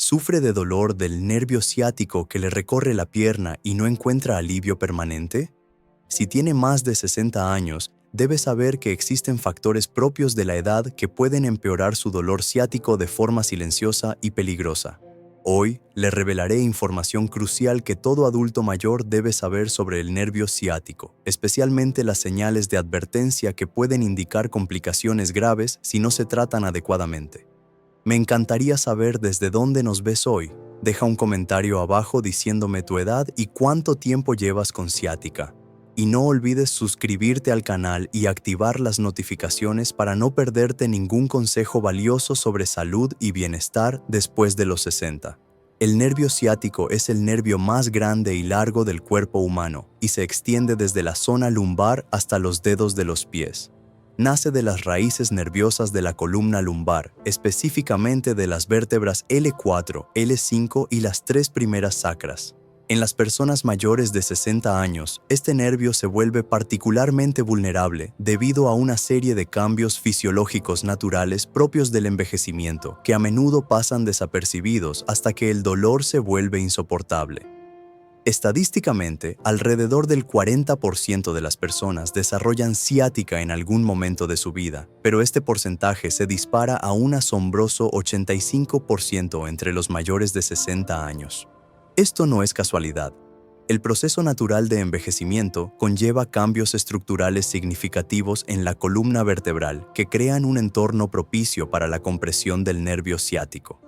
¿Sufre de dolor del nervio ciático que le recorre la pierna y no encuentra alivio permanente? Si tiene más de 60 años, debe saber que existen factores propios de la edad que pueden empeorar su dolor ciático de forma silenciosa y peligrosa. Hoy le revelaré información crucial que todo adulto mayor debe saber sobre el nervio ciático, especialmente las señales de advertencia que pueden indicar complicaciones graves si no se tratan adecuadamente. Me encantaría saber desde dónde nos ves hoy. Deja un comentario abajo diciéndome tu edad y cuánto tiempo llevas con ciática. Y no olvides suscribirte al canal y activar las notificaciones para no perderte ningún consejo valioso sobre salud y bienestar después de los 60. El nervio ciático es el nervio más grande y largo del cuerpo humano y se extiende desde la zona lumbar hasta los dedos de los pies. Nace de las raíces nerviosas de la columna lumbar, específicamente de las vértebras L4, L5 y las tres primeras sacras. En las personas mayores de 60 años, este nervio se vuelve particularmente vulnerable debido a una serie de cambios fisiológicos naturales propios del envejecimiento, que a menudo pasan desapercibidos hasta que el dolor se vuelve insoportable. Estadísticamente, alrededor del 40% de las personas desarrollan ciática en algún momento de su vida, pero este porcentaje se dispara a un asombroso 85% entre los mayores de 60 años. Esto no es casualidad. El proceso natural de envejecimiento conlleva cambios estructurales significativos en la columna vertebral que crean un entorno propicio para la compresión del nervio ciático.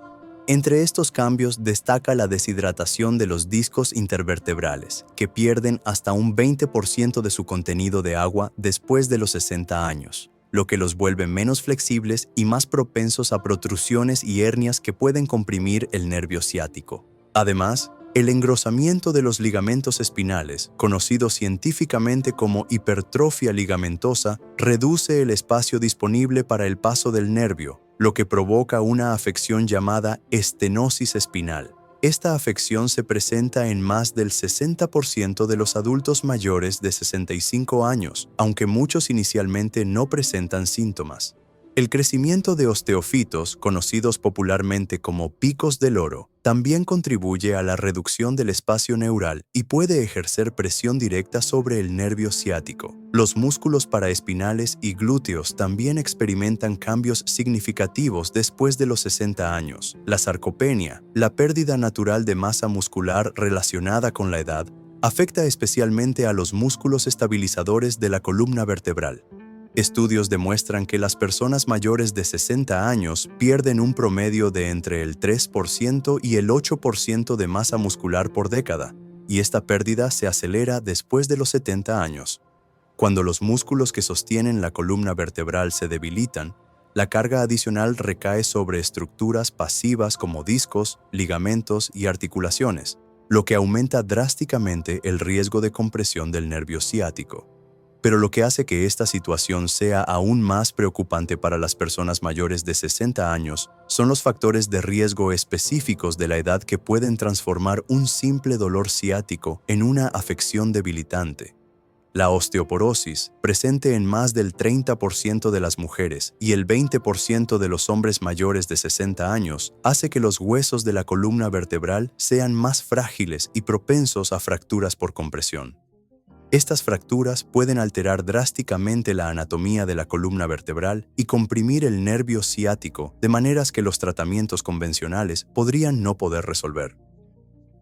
Entre estos cambios destaca la deshidratación de los discos intervertebrales, que pierden hasta un 20% de su contenido de agua después de los 60 años, lo que los vuelve menos flexibles y más propensos a protrusiones y hernias que pueden comprimir el nervio ciático. Además, el engrosamiento de los ligamentos espinales, conocido científicamente como hipertrofia ligamentosa, reduce el espacio disponible para el paso del nervio, lo que provoca una afección llamada estenosis espinal. Esta afección se presenta en más del 60% de los adultos mayores de 65 años, aunque muchos inicialmente no presentan síntomas. El crecimiento de osteofitos, conocidos popularmente como picos del loro, también contribuye a la reducción del espacio neural y puede ejercer presión directa sobre el nervio ciático. Los músculos paraespinales y glúteos también experimentan cambios significativos después de los 60 años. La sarcopenia, la pérdida natural de masa muscular relacionada con la edad, afecta especialmente a los músculos estabilizadores de la columna vertebral. Estudios demuestran que las personas mayores de 60 años pierden un promedio de entre el 3% y el 8% de masa muscular por década, y esta pérdida se acelera después de los 70 años. Cuando los músculos que sostienen la columna vertebral se debilitan, la carga adicional recae sobre estructuras pasivas como discos, ligamentos y articulaciones, lo que aumenta drásticamente el riesgo de compresión del nervio ciático. Pero lo que hace que esta situación sea aún más preocupante para las personas mayores de 60 años son los factores de riesgo específicos de la edad que pueden transformar un simple dolor ciático en una afección debilitante. La osteoporosis, presente en más del 30% de las mujeres y el 20% de los hombres mayores de 60 años, hace que los huesos de la columna vertebral sean más frágiles y propensos a fracturas por compresión. Estas fracturas pueden alterar drásticamente la anatomía de la columna vertebral y comprimir el nervio ciático de maneras que los tratamientos convencionales podrían no poder resolver.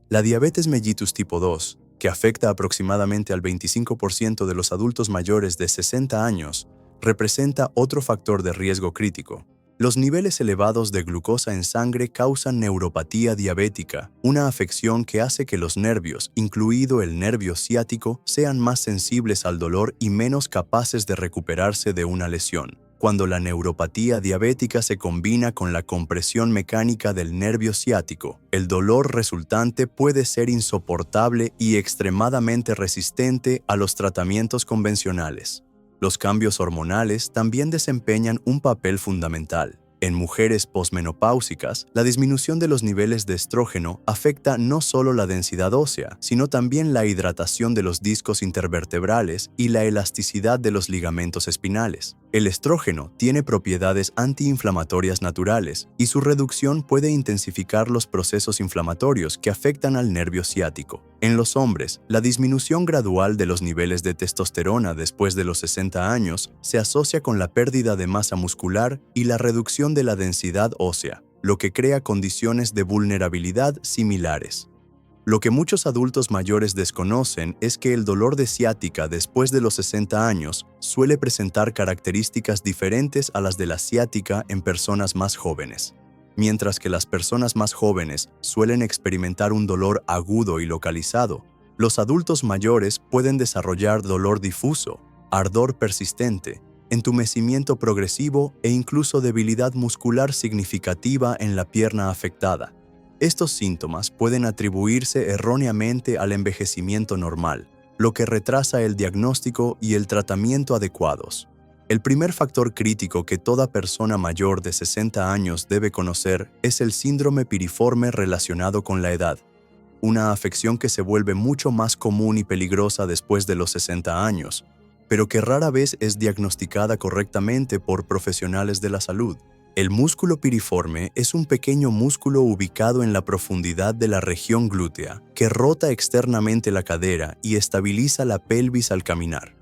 La diabetes mellitus tipo 2, que afecta aproximadamente al 25% de los adultos mayores de 60 años, representa otro factor de riesgo crítico. Los niveles elevados de glucosa en sangre causan neuropatía diabética, una afección que hace que los nervios, incluido el nervio ciático, sean más sensibles al dolor y menos capaces de recuperarse de una lesión. Cuando la neuropatía diabética se combina con la compresión mecánica del nervio ciático, el dolor resultante puede ser insoportable y extremadamente resistente a los tratamientos convencionales. Los cambios hormonales también desempeñan un papel fundamental. En mujeres posmenopáusicas, la disminución de los niveles de estrógeno afecta no solo la densidad ósea, sino también la hidratación de los discos intervertebrales y la elasticidad de los ligamentos espinales. El estrógeno tiene propiedades antiinflamatorias naturales y su reducción puede intensificar los procesos inflamatorios que afectan al nervio ciático. En los hombres, la disminución gradual de los niveles de testosterona después de los 60 años se asocia con la pérdida de masa muscular y la reducción de la densidad ósea, lo que crea condiciones de vulnerabilidad similares. Lo que muchos adultos mayores desconocen es que el dolor de ciática después de los 60 años suele presentar características diferentes a las de la ciática en personas más jóvenes. Mientras que las personas más jóvenes suelen experimentar un dolor agudo y localizado, los adultos mayores pueden desarrollar dolor difuso, ardor persistente, entumecimiento progresivo e incluso debilidad muscular significativa en la pierna afectada. Estos síntomas pueden atribuirse erróneamente al envejecimiento normal, lo que retrasa el diagnóstico y el tratamiento adecuados. El primer factor crítico que toda persona mayor de 60 años debe conocer es el síndrome piriforme relacionado con la edad, una afección que se vuelve mucho más común y peligrosa después de los 60 años, pero que rara vez es diagnosticada correctamente por profesionales de la salud. El músculo piriforme es un pequeño músculo ubicado en la profundidad de la región glútea que rota externamente la cadera y estabiliza la pelvis al caminar.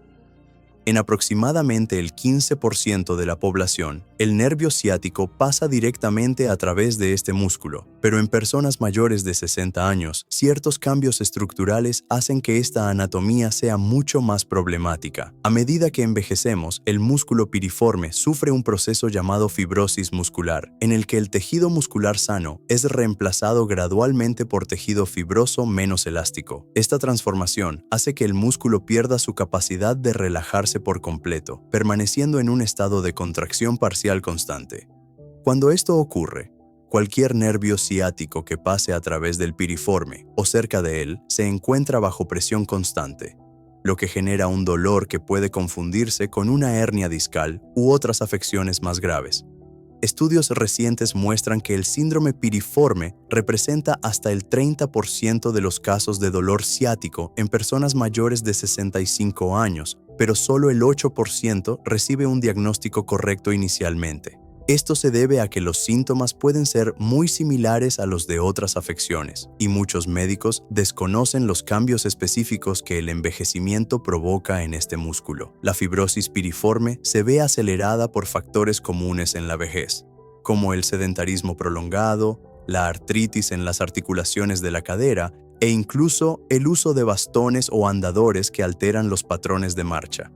En aproximadamente el 15% de la población, el nervio ciático pasa directamente a través de este músculo, pero en personas mayores de 60 años, ciertos cambios estructurales hacen que esta anatomía sea mucho más problemática. A medida que envejecemos, el músculo piriforme sufre un proceso llamado fibrosis muscular, en el que el tejido muscular sano es reemplazado gradualmente por tejido fibroso menos elástico. Esta transformación hace que el músculo pierda su capacidad de relajarse por completo, permaneciendo en un estado de contracción parcial constante. Cuando esto ocurre, cualquier nervio ciático que pase a través del piriforme o cerca de él se encuentra bajo presión constante, lo que genera un dolor que puede confundirse con una hernia discal u otras afecciones más graves. Estudios recientes muestran que el síndrome piriforme representa hasta el 30% de los casos de dolor ciático en personas mayores de 65 años, pero solo el 8% recibe un diagnóstico correcto inicialmente. Esto se debe a que los síntomas pueden ser muy similares a los de otras afecciones, y muchos médicos desconocen los cambios específicos que el envejecimiento provoca en este músculo. La fibrosis piriforme se ve acelerada por factores comunes en la vejez, como el sedentarismo prolongado, la artritis en las articulaciones de la cadera e incluso el uso de bastones o andadores que alteran los patrones de marcha.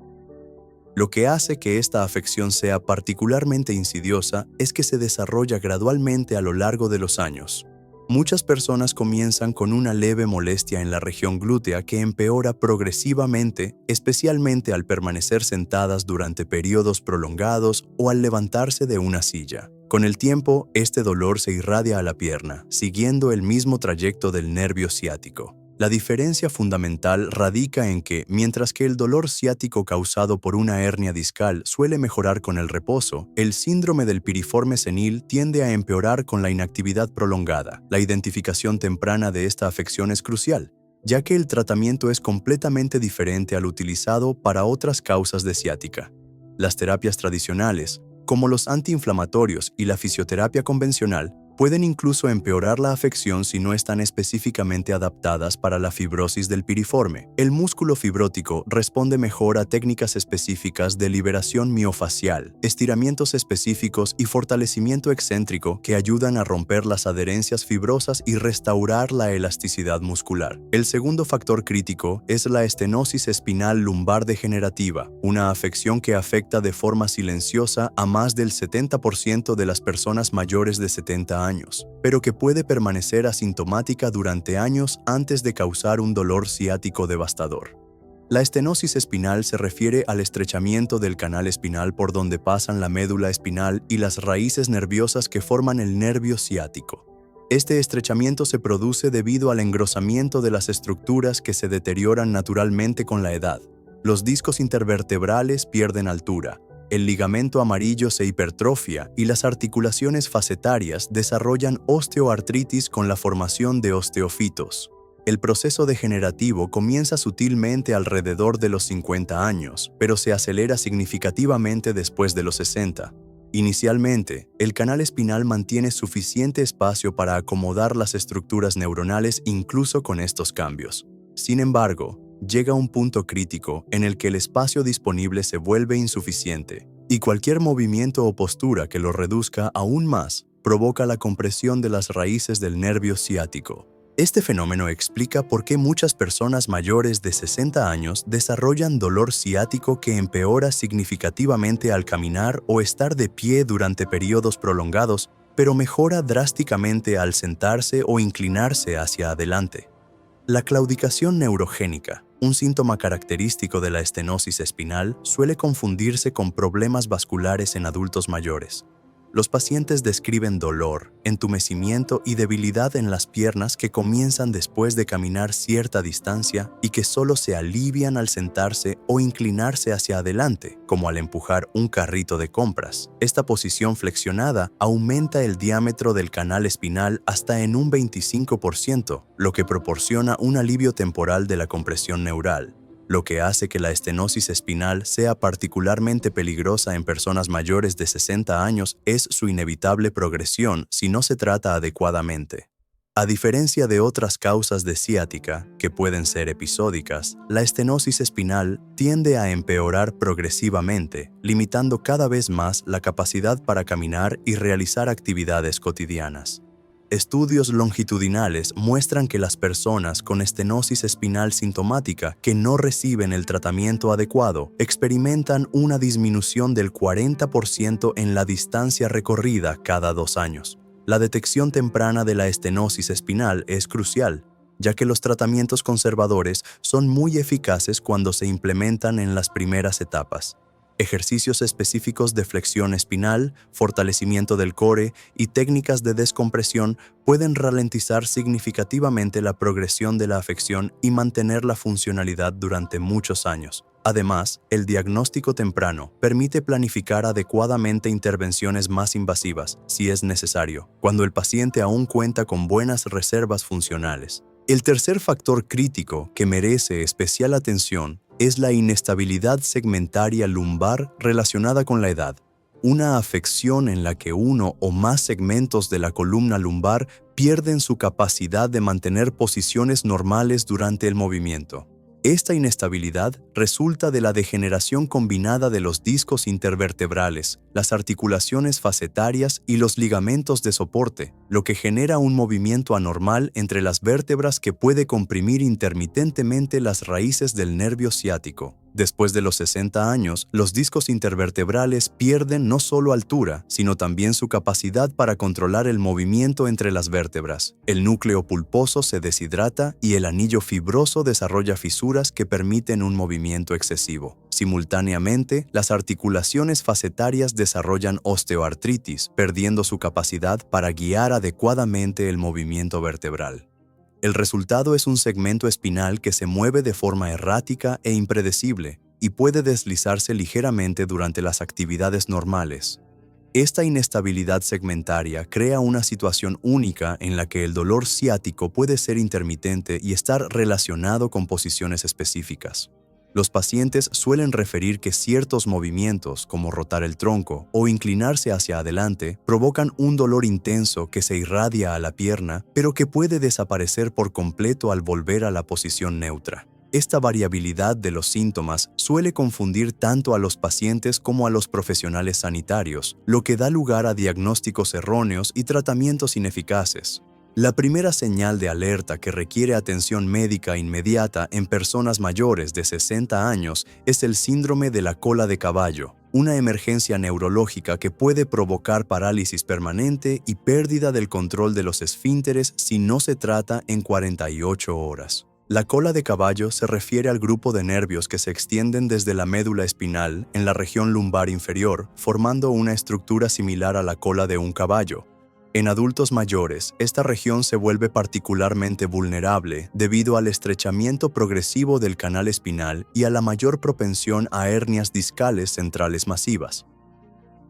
Lo que hace que esta afección sea particularmente insidiosa es que se desarrolla gradualmente a lo largo de los años. Muchas personas comienzan con una leve molestia en la región glútea que empeora progresivamente, especialmente al permanecer sentadas durante periodos prolongados o al levantarse de una silla. Con el tiempo, este dolor se irradia a la pierna, siguiendo el mismo trayecto del nervio ciático. La diferencia fundamental radica en que, mientras que el dolor ciático causado por una hernia discal suele mejorar con el reposo, el síndrome del piriforme senil tiende a empeorar con la inactividad prolongada. La identificación temprana de esta afección es crucial, ya que el tratamiento es completamente diferente al utilizado para otras causas de ciática. Las terapias tradicionales, como los antiinflamatorios y la fisioterapia convencional, pueden incluso empeorar la afección si no están específicamente adaptadas para la fibrosis del piriforme. El músculo fibrótico responde mejor a técnicas específicas de liberación miofacial, estiramientos específicos y fortalecimiento excéntrico que ayudan a romper las adherencias fibrosas y restaurar la elasticidad muscular. El segundo factor crítico es la estenosis espinal lumbar degenerativa, una afección que afecta de forma silenciosa a más del 70% de las personas mayores de 70 años, pero que puede permanecer asintomática durante años antes de causar un dolor ciático devastador. La estenosis espinal se refiere al estrechamiento del canal espinal por donde pasan la médula espinal y las raíces nerviosas que forman el nervio ciático. Este estrechamiento se produce debido al engrosamiento de las estructuras que se deterioran naturalmente con la edad. Los discos intervertebrales pierden altura, el ligamento amarillo se hipertrofia y las articulaciones facetarias desarrollan osteoartritis con la formación de osteofitos. El proceso degenerativo comienza sutilmente alrededor de los 50 años, pero se acelera significativamente después de los 60. Inicialmente, el canal espinal mantiene suficiente espacio para acomodar las estructuras neuronales incluso con estos cambios. Sin embargo, llega un punto crítico en el que el espacio disponible se vuelve insuficiente, y cualquier movimiento o postura que lo reduzca aún más provoca la compresión de las raíces del nervio ciático. Este fenómeno explica por qué muchas personas mayores de 60 años desarrollan dolor ciático que empeora significativamente al caminar o estar de pie durante periodos prolongados, pero mejora drásticamente al sentarse o inclinarse hacia adelante. La claudicación neurogénica, un síntoma característico de la estenosis espinal, suele confundirse con problemas vasculares en adultos mayores. Los pacientes describen dolor, entumecimiento y debilidad en las piernas que comienzan después de caminar cierta distancia y que solo se alivian al sentarse o inclinarse hacia adelante, como al empujar un carrito de compras. Esta posición flexionada aumenta el diámetro del canal espinal hasta en un 25%, lo que proporciona un alivio temporal de la compresión neural. Lo que hace que la estenosis espinal sea particularmente peligrosa en personas mayores de 60 años es su inevitable progresión si no se trata adecuadamente. A diferencia de otras causas de ciática, que pueden ser episódicas, la estenosis espinal tiende a empeorar progresivamente, limitando cada vez más la capacidad para caminar y realizar actividades cotidianas. Estudios longitudinales muestran que las personas con estenosis espinal sintomática que no reciben el tratamiento adecuado experimentan una disminución del 40% en la distancia recorrida cada 2 años. La detección temprana de la estenosis espinal es crucial, ya que los tratamientos conservadores son muy eficaces cuando se implementan en las primeras etapas. Ejercicios específicos de flexión espinal, fortalecimiento del core y técnicas de descompresión pueden ralentizar significativamente la progresión de la afección y mantener la funcionalidad durante muchos años. Además, el diagnóstico temprano permite planificar adecuadamente intervenciones más invasivas, si es necesario, cuando el paciente aún cuenta con buenas reservas funcionales. El tercer factor crítico que merece especial atención es la inestabilidad segmentaria lumbar relacionada con la edad, una afección en la que uno o más segmentos de la columna lumbar pierden su capacidad de mantener posiciones normales durante el movimiento. Esta inestabilidad resulta de la degeneración combinada de los discos intervertebrales, las articulaciones facetarias y los ligamentos de soporte, lo que genera un movimiento anormal entre las vértebras que puede comprimir intermitentemente las raíces del nervio ciático. Después de los 60 años, los discos intervertebrales pierden no solo altura, sino también su capacidad para controlar el movimiento entre las vértebras. El núcleo pulposo se deshidrata y el anillo fibroso desarrolla fisuras que permiten un movimiento excesivo. Simultáneamente, las articulaciones facetarias desarrollan osteoartritis, perdiendo su capacidad para guiar adecuadamente el movimiento vertebral. El resultado es un segmento espinal que se mueve de forma errática e impredecible y puede deslizarse ligeramente durante las actividades normales. Esta inestabilidad segmentaria crea una situación única en la que el dolor ciático puede ser intermitente y estar relacionado con posiciones específicas. Los pacientes suelen referir que ciertos movimientos, como rotar el tronco o inclinarse hacia adelante, provocan un dolor intenso que se irradia a la pierna, pero que puede desaparecer por completo al volver a la posición neutra. Esta variabilidad de los síntomas suele confundir tanto a los pacientes como a los profesionales sanitarios, lo que da lugar a diagnósticos erróneos y tratamientos ineficaces. La primera señal de alerta que requiere atención médica inmediata en personas mayores de 60 años es el síndrome de la cola de caballo, una emergencia neurológica que puede provocar parálisis permanente y pérdida del control de los esfínteres si no se trata en 48 horas. La cola de caballo se refiere al grupo de nervios que se extienden desde la médula espinal en la región lumbar inferior, formando una estructura similar a la cola de un caballo. En adultos mayores, esta región se vuelve particularmente vulnerable debido al estrechamiento progresivo del canal espinal y a la mayor propensión a hernias discales centrales masivas.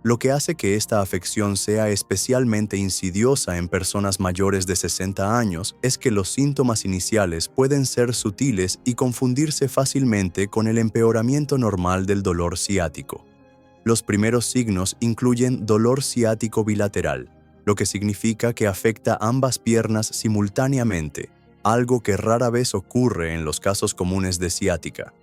Lo que hace que esta afección sea especialmente insidiosa en personas mayores de 60 años es que los síntomas iniciales pueden ser sutiles y confundirse fácilmente con el empeoramiento normal del dolor ciático. Los primeros signos incluyen dolor ciático bilateral, lo que significa que afecta ambas piernas simultáneamente, algo que rara vez ocurre en los casos comunes de ciática.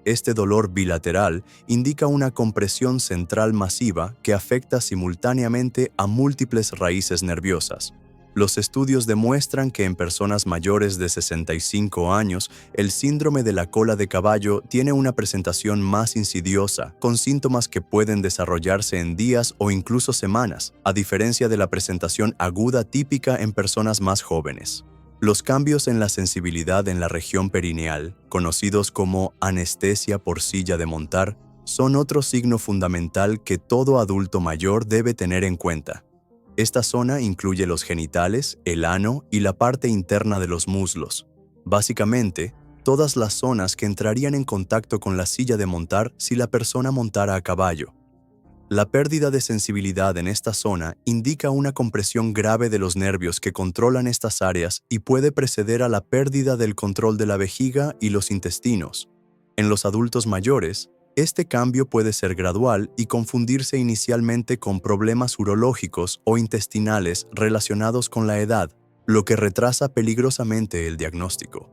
Este dolor bilateral indica una compresión central masiva que afecta simultáneamente a múltiples raíces nerviosas. Los estudios demuestran que en personas mayores de 65 años, el síndrome de la cola de caballo tiene una presentación más insidiosa, con síntomas que pueden desarrollarse en días o incluso semanas, a diferencia de la presentación aguda típica en personas más jóvenes. Los cambios en la sensibilidad en la región perineal, conocidos como anestesia por silla de montar, son otro signo fundamental que todo adulto mayor debe tener en cuenta. Esta zona incluye los genitales, el ano y la parte interna de los muslos. Básicamente, todas las zonas que entrarían en contacto con la silla de montar si la persona montara a caballo. La pérdida de sensibilidad en esta zona indica una compresión grave de los nervios que controlan estas áreas y puede preceder a la pérdida del control de la vejiga y los intestinos. En los adultos mayores, este cambio puede ser gradual y confundirse inicialmente con problemas urológicos o intestinales relacionados con la edad, lo que retrasa peligrosamente el diagnóstico.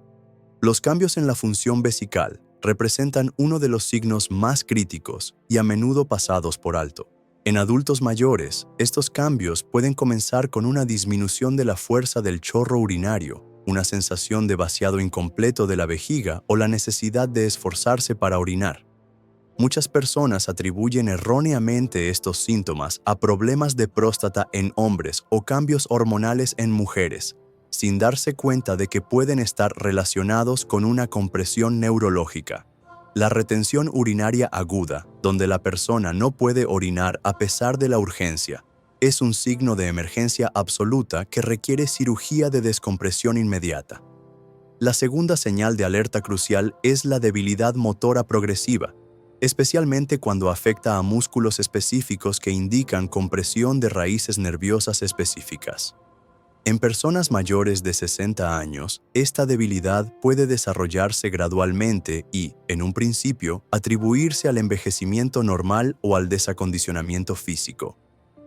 Los cambios en la función vesical representan uno de los signos más críticos y a menudo pasados por alto. En adultos mayores, estos cambios pueden comenzar con una disminución de la fuerza del chorro urinario, una sensación de vaciado incompleto de la vejiga o la necesidad de esforzarse para orinar. Muchas personas atribuyen erróneamente estos síntomas a problemas de próstata en hombres o cambios hormonales en mujeres, sin darse cuenta de que pueden estar relacionados con una compresión neurológica. La retención urinaria aguda, donde la persona no puede orinar a pesar de la urgencia, es un signo de emergencia absoluta que requiere cirugía de descompresión inmediata. La segunda señal de alerta crucial es la debilidad motora progresiva, especialmente cuando afecta a músculos específicos que indican compresión de raíces nerviosas específicas. En personas mayores de 60 años, esta debilidad puede desarrollarse gradualmente y, en un principio, atribuirse al envejecimiento normal o al desacondicionamiento físico.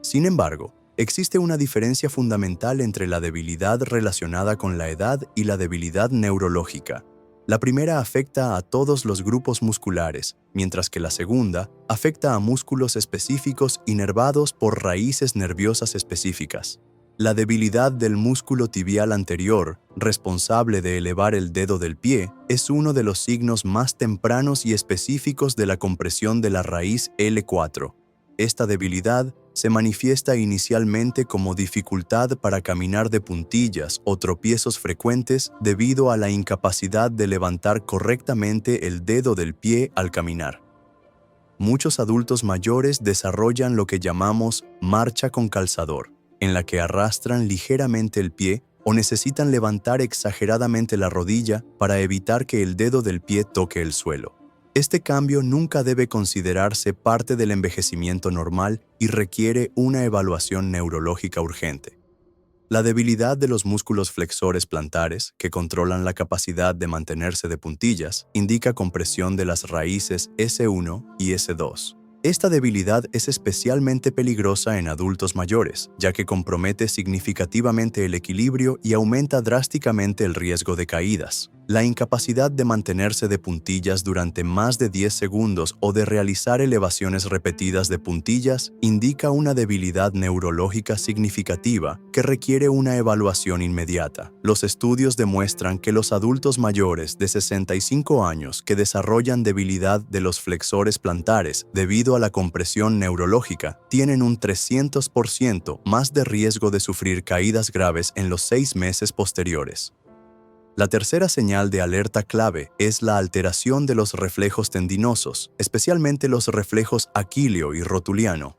Sin embargo, existe una diferencia fundamental entre la debilidad relacionada con la edad y la debilidad neurológica. La primera afecta a todos los grupos musculares, mientras que la segunda afecta a músculos específicos inervados por raíces nerviosas específicas. La debilidad del músculo tibial anterior, responsable de elevar el dedo del pie, es uno de los signos más tempranos y específicos de la compresión de la raíz L4. Esta debilidad se manifiesta inicialmente como dificultad para caminar de puntillas o tropiezos frecuentes debido a la incapacidad de levantar correctamente el dedo del pie al caminar. Muchos adultos mayores desarrollan lo que llamamos marcha con calzador, en la que arrastran ligeramente el pie o necesitan levantar exageradamente la rodilla para evitar que el dedo del pie toque el suelo. Este cambio nunca debe considerarse parte del envejecimiento normal y requiere una evaluación neurológica urgente. La debilidad de los músculos flexores plantares, que controlan la capacidad de mantenerse de puntillas, indica compresión de las raíces S1 y S2. Esta debilidad es especialmente peligrosa en adultos mayores, ya que compromete significativamente el equilibrio y aumenta drásticamente el riesgo de caídas. La incapacidad de mantenerse de puntillas durante más de 10 segundos o de realizar elevaciones repetidas de puntillas indica una debilidad neurológica significativa que requiere una evaluación inmediata. Los estudios demuestran que los adultos mayores de 65 años que desarrollan debilidad de los flexores plantares debido a la compresión neurológica tienen un 300% más de riesgo de sufrir caídas graves en los 6 meses posteriores. La tercera señal de alerta clave es la alteración de los reflejos tendinosos, especialmente los reflejos aquileo y rotuliano.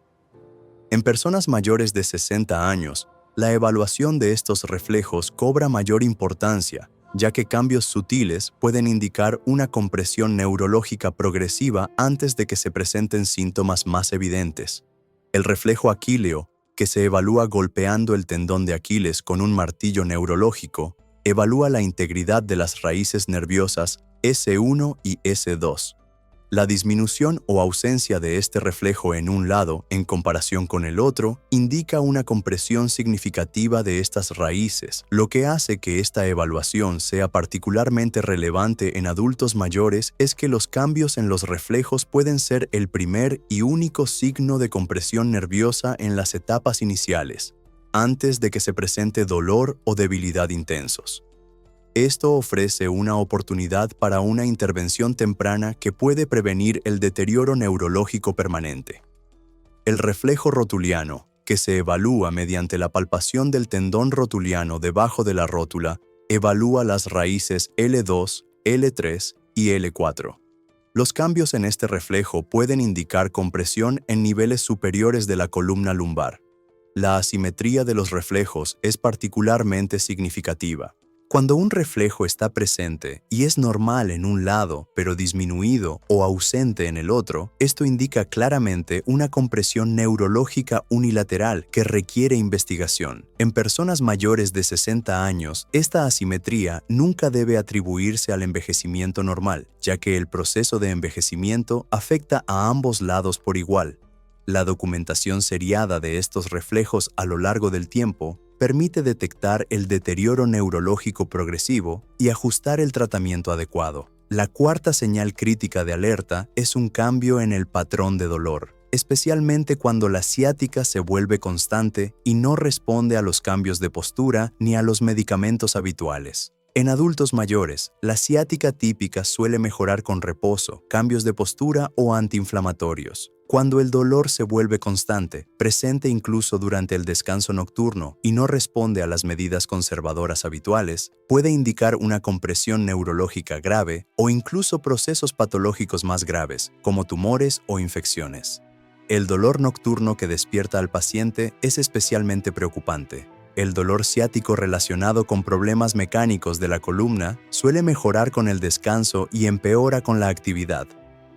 En personas mayores de 60 años, la evaluación de estos reflejos cobra mayor importancia, ya que cambios sutiles pueden indicar una compresión neurológica progresiva antes de que se presenten síntomas más evidentes. El reflejo aquíleo, que se evalúa golpeando el tendón de Aquiles con un martillo neurológico, evalúa la integridad de las raíces nerviosas S1 y S2. La disminución o ausencia de este reflejo en un lado en comparación con el otro indica una compresión significativa de estas raíces, lo que hace que esta evaluación sea particularmente relevante en adultos mayores es que los cambios en los reflejos pueden ser el primer y único signo de compresión nerviosa en las etapas iniciales, antes de que se presente dolor o debilidad intensos. Esto ofrece una oportunidad para una intervención temprana que puede prevenir el deterioro neurológico permanente. El reflejo rotuliano, que se evalúa mediante la palpación del tendón rotuliano debajo de la rótula, evalúa las raíces L2, L3 y L4. Los cambios en este reflejo pueden indicar compresión en niveles superiores de la columna lumbar. La asimetría de los reflejos es particularmente significativa. Cuando un reflejo está presente y es normal en un lado, pero disminuido o ausente en el otro, esto indica claramente una compresión neurológica unilateral que requiere investigación. En personas mayores de 60 años, esta asimetría nunca debe atribuirse al envejecimiento normal, ya que el proceso de envejecimiento afecta a ambos lados por igual. La documentación seriada de estos reflejos a lo largo del tiempo permite detectar el deterioro neurológico progresivo y ajustar el tratamiento adecuado. La cuarta señal crítica de alerta es un cambio en el patrón de dolor, especialmente cuando la ciática se vuelve constante y no responde a los cambios de postura ni a los medicamentos habituales. En adultos mayores, la ciática típica suele mejorar con reposo, cambios de postura o antiinflamatorios. Cuando el dolor se vuelve constante, presente incluso durante el descanso nocturno y no responde a las medidas conservadoras habituales, puede indicar una compresión neurológica grave o incluso procesos patológicos más graves, como tumores o infecciones. El dolor nocturno que despierta al paciente es especialmente preocupante. El dolor ciático relacionado con problemas mecánicos de la columna suele mejorar con el descanso y empeora con la actividad.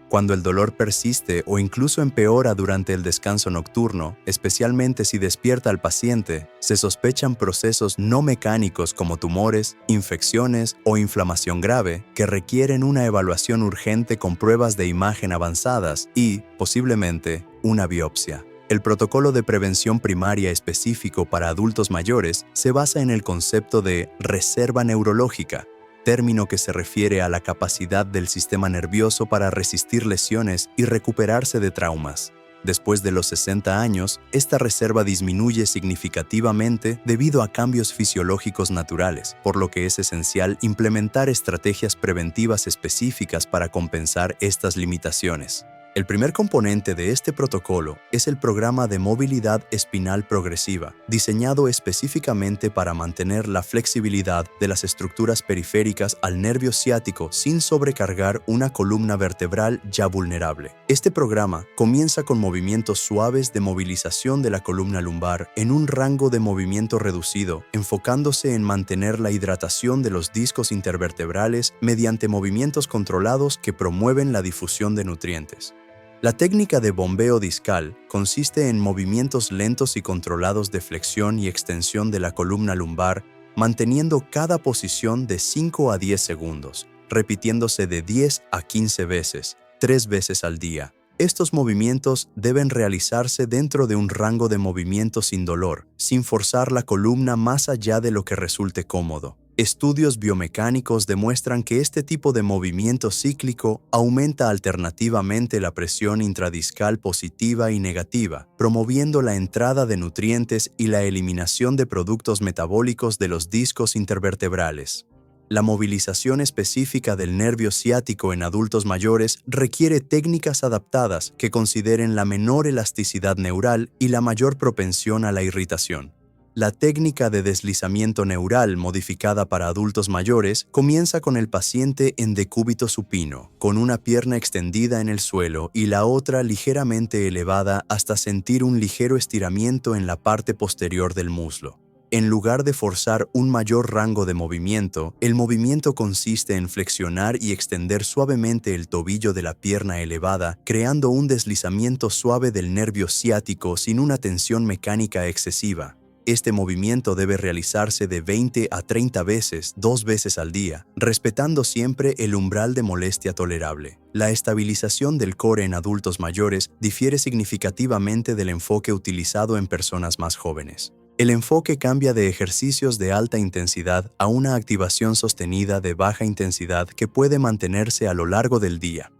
Cuando el dolor persiste o incluso empeora durante el descanso nocturno, especialmente si despierta al paciente, se sospechan procesos no mecánicos como tumores, infecciones o inflamación grave que requieren una evaluación urgente con pruebas de imagen avanzadas y, posiblemente, una biopsia. El protocolo de prevención primaria específico para adultos mayores se basa en el concepto de reserva neurológica, término que se refiere a la capacidad del sistema nervioso para resistir lesiones y recuperarse de traumas. Después de los 60 años, esta reserva disminuye significativamente debido a cambios fisiológicos naturales, por lo que es esencial implementar estrategias preventivas específicas para compensar estas limitaciones. El primer componente de este protocolo es el programa de movilidad espinal progresiva, diseñado específicamente para mantener la flexibilidad de las estructuras periféricas al nervio ciático sin sobrecargar una columna vertebral ya vulnerable. Este programa comienza con movimientos suaves de movilización de la columna lumbar en un rango de movimiento reducido, enfocándose en mantener la hidratación de los discos intervertebrales mediante movimientos controlados que promueven la difusión de nutrientes. La técnica de bombeo discal consiste en movimientos lentos y controlados de flexión y extensión de la columna lumbar, manteniendo cada posición de 5 a 10 segundos, repitiéndose de 10 a 15 veces, 3 veces al día. Estos movimientos deben realizarse dentro de un rango de movimiento sin dolor, sin forzar la columna más allá de lo que resulte cómodo. Estudios biomecánicos demuestran que este tipo de movimiento cíclico aumenta alternativamente la presión intradiscal positiva y negativa, promoviendo la entrada de nutrientes y la eliminación de productos metabólicos de los discos intervertebrales. La movilización específica del nervio ciático en adultos mayores requiere técnicas adaptadas que consideren la menor elasticidad neural y la mayor propensión a la irritación. La técnica de deslizamiento neural modificada para adultos mayores comienza con el paciente en decúbito supino, con una pierna extendida en el suelo y la otra ligeramente elevada hasta sentir un ligero estiramiento en la parte posterior del muslo. En lugar de forzar un mayor rango de movimiento, el movimiento consiste en flexionar y extender suavemente el tobillo de la pierna elevada, creando un deslizamiento suave del nervio ciático sin una tensión mecánica excesiva. Este movimiento debe realizarse de 20 a 30 veces, 2 veces al día, respetando siempre el umbral de molestia tolerable. La estabilización del core en adultos mayores difiere significativamente del enfoque utilizado en personas más jóvenes. El enfoque cambia de ejercicios de alta intensidad a una activación sostenida de baja intensidad que puede mantenerse a lo largo del día.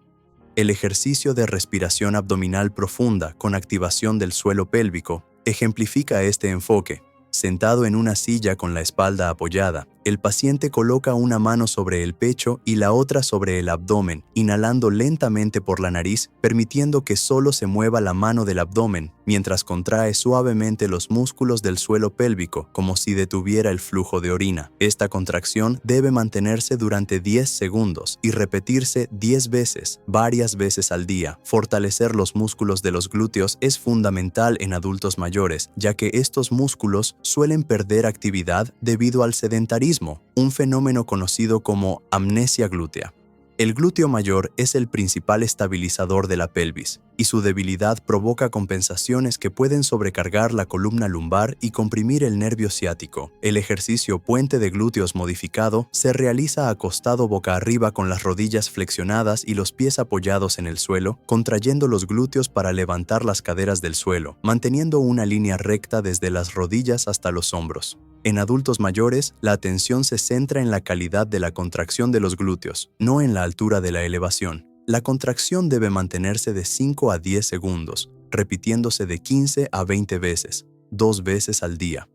El ejercicio de respiración abdominal profunda con activación del suelo pélvico ejemplifica este enfoque. Sentado en una silla con la espalda apoyada, el paciente coloca una mano sobre el pecho y la otra sobre el abdomen, inhalando lentamente por la nariz, permitiendo que solo se mueva la mano del abdomen, mientras contrae suavemente los músculos del suelo pélvico, como si detuviera el flujo de orina. Esta contracción debe mantenerse durante 10 segundos y repetirse 10 veces, varias veces al día. Fortalecer los músculos de los glúteos es fundamental en adultos mayores, ya que estos músculos suelen perder actividad debido al sedentarismo, un fenómeno conocido como amnesia glútea. El glúteo mayor es el principal estabilizador de la pelvis, y su debilidad provoca compensaciones que pueden sobrecargar la columna lumbar y comprimir el nervio ciático. El ejercicio puente de glúteos modificado se realiza acostado boca arriba con las rodillas flexionadas y los pies apoyados en el suelo, contrayendo los glúteos para levantar las caderas del suelo, manteniendo una línea recta desde las rodillas hasta los hombros. En adultos mayores, la atención se centra en la calidad de la contracción de los glúteos, no en la altura de la elevación. La contracción debe mantenerse de 5 a 10 segundos, repitiéndose de 15 a 20 veces, 2 veces al día.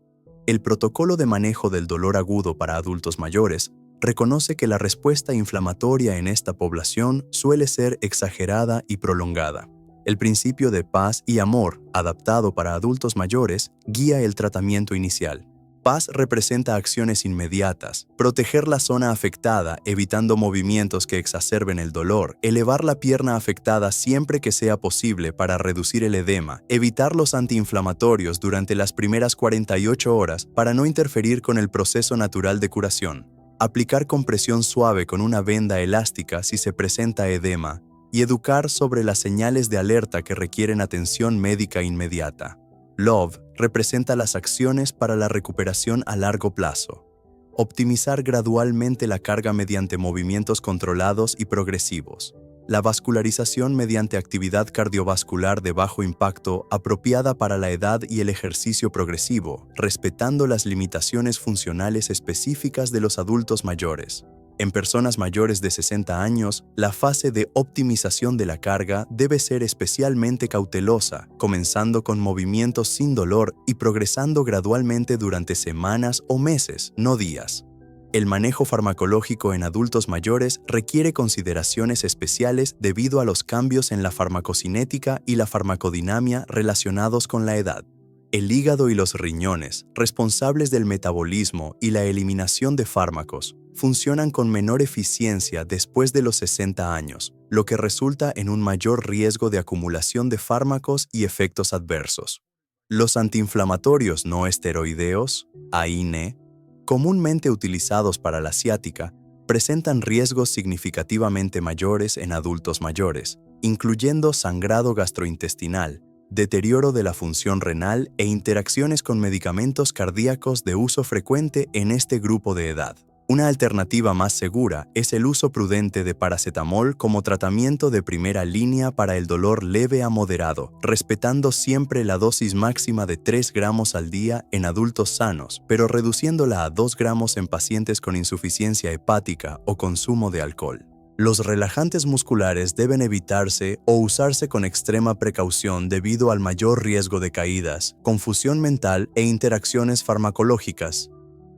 El protocolo de manejo del dolor agudo para adultos mayores reconoce que la respuesta inflamatoria en esta población suele ser exagerada y prolongada. El principio de paz y amor, adaptado para adultos mayores, guía el tratamiento inicial. Paz representa acciones inmediatas, proteger la zona afectada evitando movimientos que exacerben el dolor, elevar la pierna afectada siempre que sea posible para reducir el edema, evitar los antiinflamatorios durante las primeras 48 horas para no interferir con el proceso natural de curación, aplicar compresión suave con una venda elástica si se presenta edema y educar sobre las señales de alerta que requieren atención médica inmediata. LOVE representa las acciones para la recuperación a largo plazo. Optimizar gradualmente la carga mediante movimientos controlados y progresivos. La vascularización mediante actividad cardiovascular de bajo impacto apropiada para la edad y el ejercicio progresivo, respetando las limitaciones funcionales específicas de los adultos mayores. En personas mayores de 60 años, la fase de optimización de la carga debe ser especialmente cautelosa, comenzando con movimientos sin dolor y progresando gradualmente durante semanas o meses, no días. El manejo farmacológico en adultos mayores requiere consideraciones especiales debido a los cambios en la farmacocinética y la farmacodinamia relacionados con la edad. El hígado y los riñones, responsables del metabolismo y la eliminación de fármacos, funcionan con menor eficiencia después de los 60 años, lo que resulta en un mayor riesgo de acumulación de fármacos y efectos adversos. Los antiinflamatorios no esteroideos, AINE, comúnmente utilizados para la ciática, presentan riesgos significativamente mayores en adultos mayores, incluyendo sangrado gastrointestinal, deterioro de la función renal e interacciones con medicamentos cardíacos de uso frecuente en este grupo de edad. Una alternativa más segura es el uso prudente de paracetamol como tratamiento de primera línea para el dolor leve a moderado, respetando siempre la dosis máxima de 3 gramos al día en adultos sanos, pero reduciéndola a 2 gramos en pacientes con insuficiencia hepática o consumo de alcohol. Los relajantes musculares deben evitarse o usarse con extrema precaución debido al mayor riesgo de caídas, confusión mental e interacciones farmacológicas.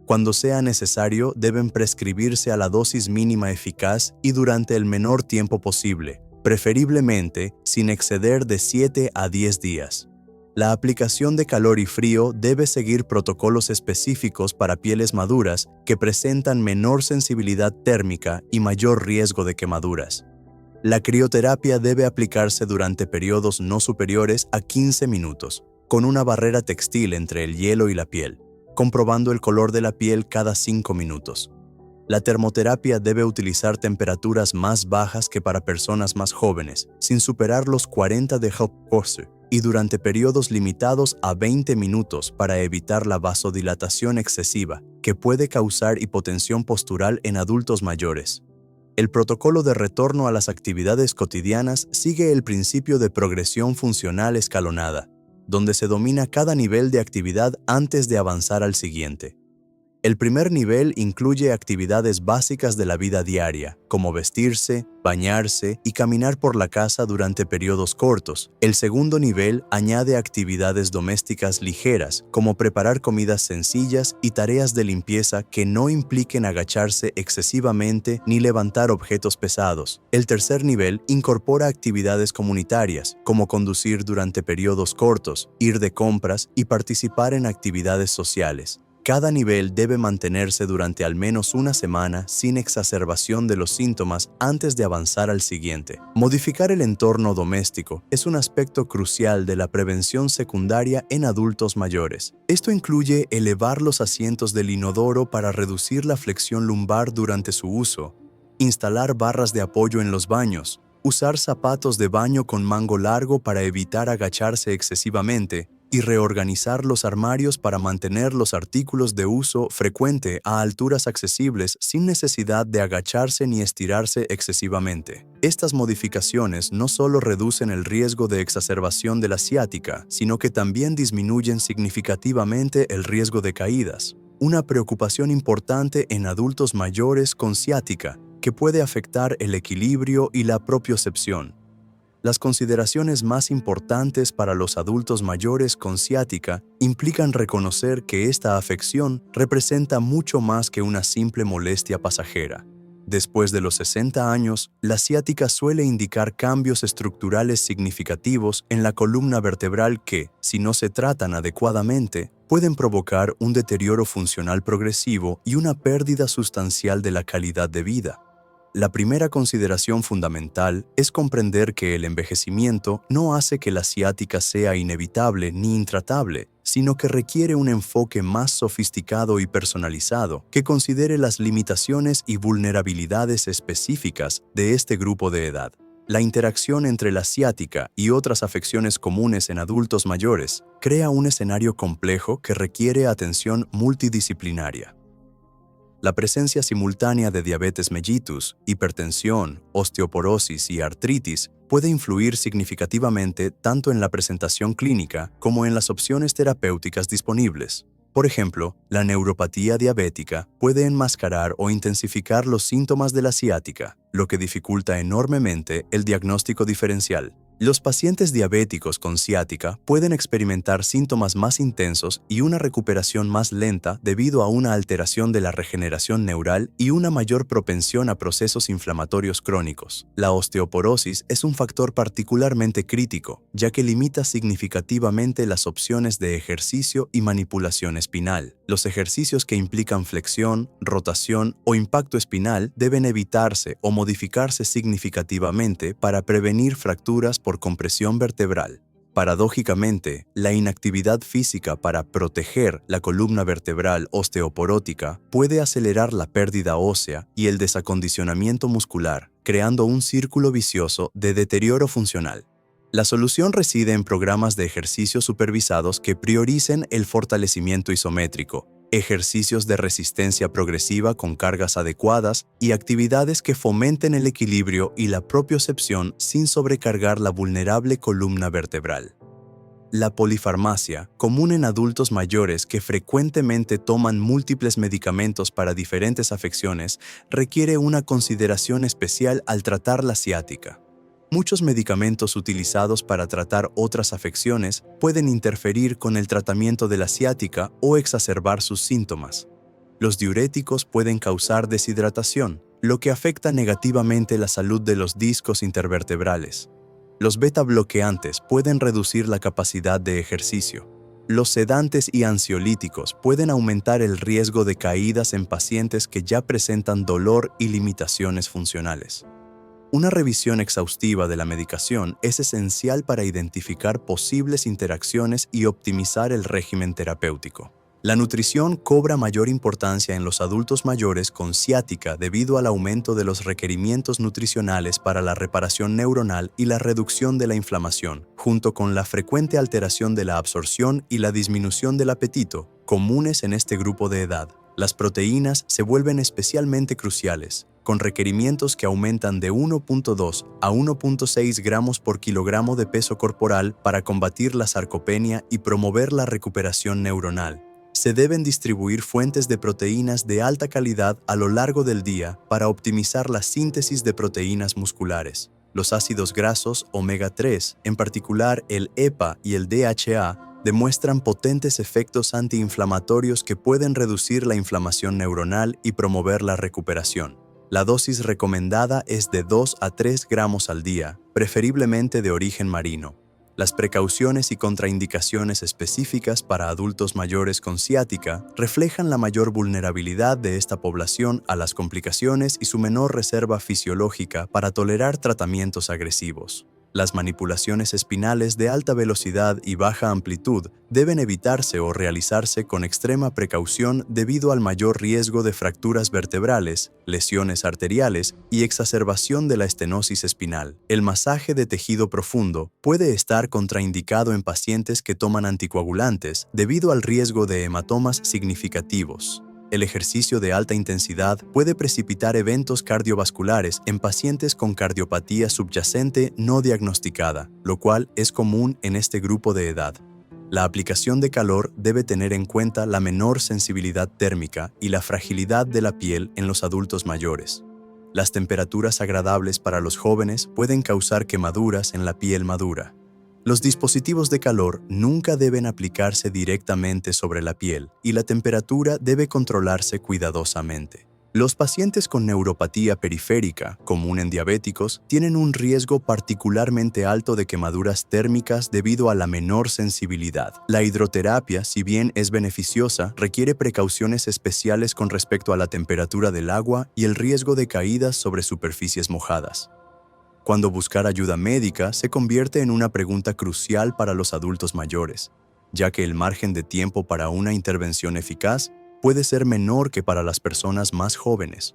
Cuando sea necesario, deben prescribirse a la dosis mínima eficaz y durante el menor tiempo posible, preferiblemente sin exceder de 7 a 10 días. La aplicación de calor y frío debe seguir protocolos específicos para pieles maduras que presentan menor sensibilidad térmica y mayor riesgo de quemaduras. La crioterapia debe aplicarse durante periodos no superiores a 15 minutos, con una barrera textil entre el hielo y la piel. comprobando el color de la piel cada 5 minutos. La termoterapia debe utilizar temperaturas más bajas que para personas más jóvenes, sin superar los 40 de Hofpause, y durante periodos limitados a 20 minutos para evitar la vasodilatación excesiva, que puede causar hipotensión postural en adultos mayores. El protocolo de retorno a las actividades cotidianas sigue el principio de progresión funcional escalonada, donde se domina cada nivel de actividad antes de avanzar al siguiente. El primer nivel incluye actividades básicas de la vida diaria, como vestirse, bañarse y caminar por la casa durante periodos cortos. El segundo nivel añade actividades domésticas ligeras, como preparar comidas sencillas y tareas de limpieza que no impliquen agacharse excesivamente ni levantar objetos pesados. El tercer nivel incorpora actividades comunitarias, como conducir durante periodos cortos, ir de compras y participar en actividades sociales. Cada nivel debe mantenerse durante al menos una semana sin exacerbación de los síntomas antes de avanzar al siguiente. Modificar el entorno doméstico es un aspecto crucial de la prevención secundaria en adultos mayores. Esto incluye elevar los asientos del inodoro para reducir la flexión lumbar durante su uso, instalar barras de apoyo en los baños, usar zapatos de baño con mango largo para evitar agacharse excesivamente, y reorganizar los armarios para mantener los artículos de uso frecuente a alturas accesibles sin necesidad de agacharse ni estirarse excesivamente. Estas modificaciones no solo reducen el riesgo de exacerbación de la ciática, sino que también disminuyen significativamente el riesgo de caídas, una preocupación importante en adultos mayores con ciática que puede afectar el equilibrio y la propiocepción. Las consideraciones más importantes para los adultos mayores con ciática implican reconocer que esta afección representa mucho más que una simple molestia pasajera. Después de los 60 años, la ciática suele indicar cambios estructurales significativos en la columna vertebral que, si no se tratan adecuadamente, pueden provocar un deterioro funcional progresivo y una pérdida sustancial de la calidad de vida. La primera consideración fundamental es comprender que el envejecimiento no hace que la ciática sea inevitable ni intratable, sino que requiere un enfoque más sofisticado y personalizado que considere las limitaciones y vulnerabilidades específicas de este grupo de edad. La interacción entre la ciática y otras afecciones comunes en adultos mayores crea un escenario complejo que requiere atención multidisciplinaria. La presencia simultánea de diabetes mellitus, hipertensión, osteoporosis y artritis puede influir significativamente tanto en la presentación clínica como en las opciones terapéuticas disponibles. Por ejemplo, la neuropatía diabética puede enmascarar o intensificar los síntomas de la ciática, lo que dificulta enormemente el diagnóstico diferencial. Los pacientes diabéticos con ciática pueden experimentar síntomas más intensos y una recuperación más lenta debido a una alteración de la regeneración neural y una mayor propensión a procesos inflamatorios crónicos. La osteoporosis es un factor particularmente crítico, ya que limita significativamente las opciones de ejercicio y manipulación espinal. Los ejercicios que implican flexión, rotación o impacto espinal deben evitarse o modificarse significativamente para prevenir fracturas por compresión vertebral. Paradójicamente, la inactividad física para proteger la columna vertebral osteoporótica puede acelerar la pérdida ósea y el desacondicionamiento muscular, creando un círculo vicioso de deterioro funcional. La solución reside en programas de ejercicios supervisados que prioricen el fortalecimiento isométrico, ejercicios de resistencia progresiva con cargas adecuadas y actividades que fomenten el equilibrio y la propiocepción sin sobrecargar la vulnerable columna vertebral. La polifarmacia, común en adultos mayores que frecuentemente toman múltiples medicamentos para diferentes afecciones, requiere una consideración especial al tratar la ciática. Muchos medicamentos utilizados para tratar otras afecciones pueden interferir con el tratamiento de la ciática o exacerbar sus síntomas. Los diuréticos pueden causar deshidratación, lo que afecta negativamente la salud de los discos intervertebrales. Los beta-bloqueantes pueden reducir la capacidad de ejercicio. Los sedantes y ansiolíticos pueden aumentar el riesgo de caídas en pacientes que ya presentan dolor y limitaciones funcionales. Una revisión exhaustiva de la medicación es esencial para identificar posibles interacciones y optimizar el régimen terapéutico. La nutrición cobra mayor importancia en los adultos mayores con ciática debido al aumento de los requerimientos nutricionales para la reparación neuronal y la reducción de la inflamación, junto con la frecuente alteración de la absorción y la disminución del apetito, comunes en este grupo de edad. Las proteínas se vuelven especialmente cruciales, con requerimientos que aumentan de 1.2 a 1.6 gramos por kilogramo de peso corporal para combatir la sarcopenia y promover la recuperación neuronal. Se deben distribuir fuentes de proteínas de alta calidad a lo largo del día para optimizar la síntesis de proteínas musculares. Los ácidos grasos omega 3, en particular el EPA y el DHA, demuestran potentes efectos antiinflamatorios que pueden reducir la inflamación neuronal y promover la recuperación. La dosis recomendada es de 2 a 3 gramos al día, preferiblemente de origen marino. Las precauciones y contraindicaciones específicas para adultos mayores con ciática reflejan la mayor vulnerabilidad de esta población a las complicaciones y su menor reserva fisiológica para tolerar tratamientos agresivos. Las manipulaciones espinales de alta velocidad y baja amplitud deben evitarse o realizarse con extrema precaución debido al mayor riesgo de fracturas vertebrales, lesiones arteriales y exacerbación de la estenosis espinal. El masaje de tejido profundo puede estar contraindicado en pacientes que toman anticoagulantes debido al riesgo de hematomas significativos. El ejercicio de alta intensidad puede precipitar eventos cardiovasculares en pacientes con cardiopatía subyacente no diagnosticada, lo cual es común en este grupo de edad. La aplicación de calor debe tener en cuenta la menor sensibilidad térmica y la fragilidad de la piel en los adultos mayores. Las temperaturas agradables para los jóvenes pueden causar quemaduras en la piel madura. Los dispositivos de calor nunca deben aplicarse directamente sobre la piel y la temperatura debe controlarse cuidadosamente. Los pacientes con neuropatía periférica, común en diabéticos, tienen un riesgo particularmente alto de quemaduras térmicas debido a la menor sensibilidad. La hidroterapia, si bien es beneficiosa, requiere precauciones especiales con respecto a la temperatura del agua y el riesgo de caídas sobre superficies mojadas. Cuando buscar ayuda médica se convierte en una pregunta crucial para los adultos mayores, ya que el margen de tiempo para una intervención eficaz puede ser menor que para las personas más jóvenes.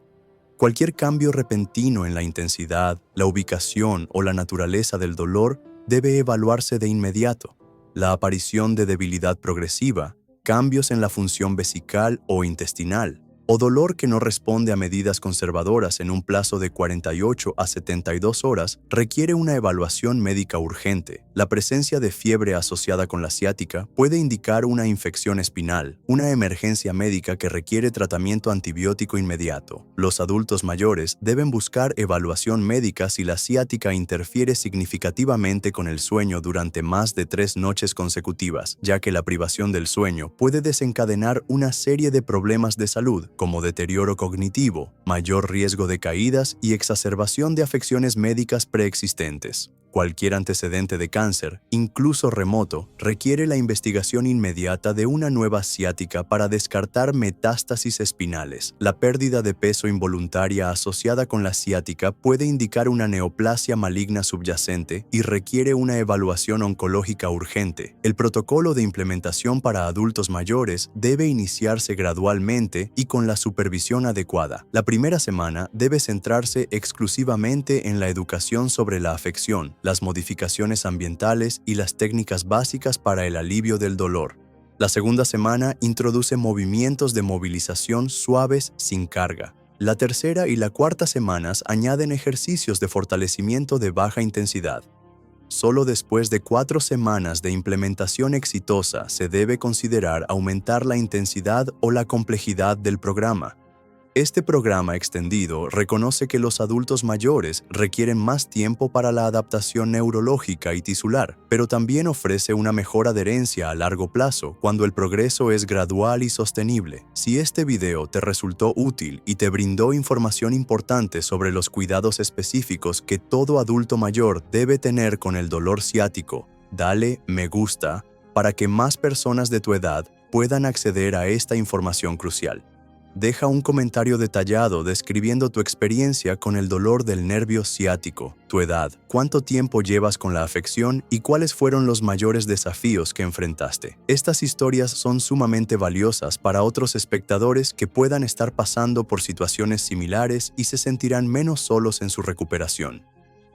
Cualquier cambio repentino en la intensidad, la ubicación o la naturaleza del dolor debe evaluarse de inmediato. La aparición de debilidad progresiva, cambios en la función vesical o intestinal, o dolor que no responde a medidas conservadoras en un plazo de 48 a 72 horas requiere una evaluación médica urgente. La presencia de fiebre asociada con la ciática puede indicar una infección espinal, una emergencia médica que requiere tratamiento antibiótico inmediato. Los adultos mayores deben buscar evaluación médica si la ciática interfiere significativamente con el sueño durante más de 3 noches consecutivas, ya que la privación del sueño puede desencadenar una serie de problemas de salud, como deterioro cognitivo, mayor riesgo de caídas y exacerbación de afecciones médicas preexistentes. Cualquier antecedente de cáncer, incluso remoto, requiere la investigación inmediata de una nueva ciática para descartar metástasis espinales. La pérdida de peso involuntaria asociada con la ciática puede indicar una neoplasia maligna subyacente y requiere una evaluación oncológica urgente. El protocolo de implementación para adultos mayores debe iniciarse gradualmente y con la supervisión adecuada. La primera semana debe centrarse exclusivamente en la educación sobre la afección, las modificaciones ambientales y las técnicas básicas para el alivio del dolor. La segunda semana introduce movimientos de movilización suaves sin carga. La tercera y la cuarta semanas añaden ejercicios de fortalecimiento de baja intensidad. Solo después de 4 semanas de implementación exitosa se debe considerar aumentar la intensidad o la complejidad del programa. Este programa extendido reconoce que los adultos mayores requieren más tiempo para la adaptación neurológica y tisular, pero también ofrece una mejor adherencia a largo plazo cuando el progreso es gradual y sostenible. Si este video te resultó útil y te brindó información importante sobre los cuidados específicos que todo adulto mayor debe tener con el dolor ciático, dale me gusta para que más personas de tu edad puedan acceder a esta información crucial. Deja un comentario detallado describiendo tu experiencia con el dolor del nervio ciático, tu edad, cuánto tiempo llevas con la afección y cuáles fueron los mayores desafíos que enfrentaste. Estas historias son sumamente valiosas para otros espectadores que puedan estar pasando por situaciones similares y se sentirán menos solos en su recuperación.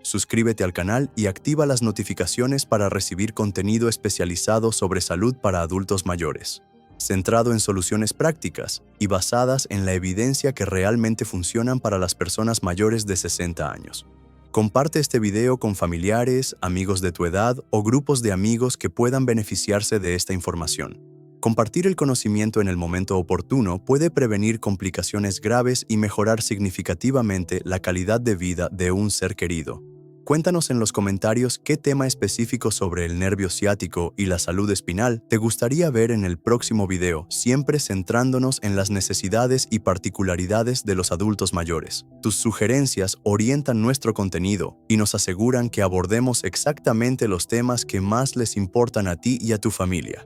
Suscríbete al canal y activa las notificaciones para recibir contenido especializado sobre salud para adultos mayores, centrado en soluciones prácticas y basadas en la evidencia que realmente funcionan para las personas mayores de 60 años. Comparte este video con familiares, amigos de tu edad o grupos de amigos que puedan beneficiarse de esta información. Compartir el conocimiento en el momento oportuno puede prevenir complicaciones graves y mejorar significativamente la calidad de vida de un ser querido. Cuéntanos en los comentarios qué tema específico sobre el nervio ciático y la salud espinal te gustaría ver en el próximo video, siempre centrándonos en las necesidades y particularidades de los adultos mayores. Tus sugerencias orientan nuestro contenido y nos aseguran que abordemos exactamente los temas que más les importan a ti y a tu familia.